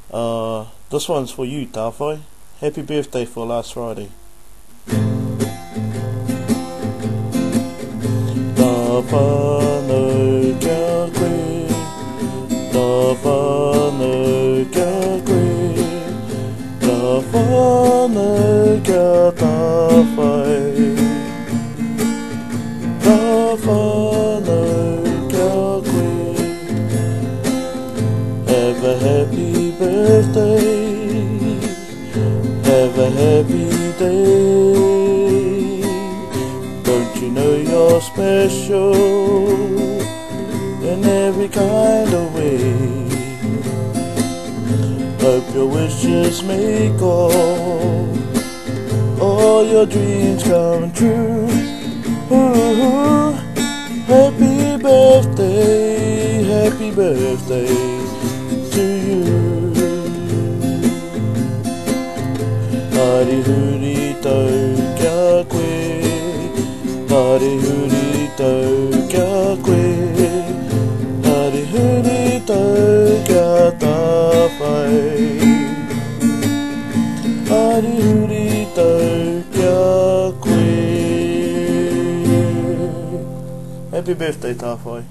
This one's for you, Tawhai. Happy birthday for last Friday. Tā whānau kia koe, tā whānau kia koe, tā whānau kia Tawhai, tā whānau kia koe. Have a happy birthday, have a happy day. Don't you know you're special in every kind of way? Hope your wishes make all your dreams come true. Ooh, happy birthday to you. Hari huri tau kia koe, hari huri tau kia koe, hari huri tau kia Tawhai, hari huri tau kia koe. Happy birthday, Tawhai.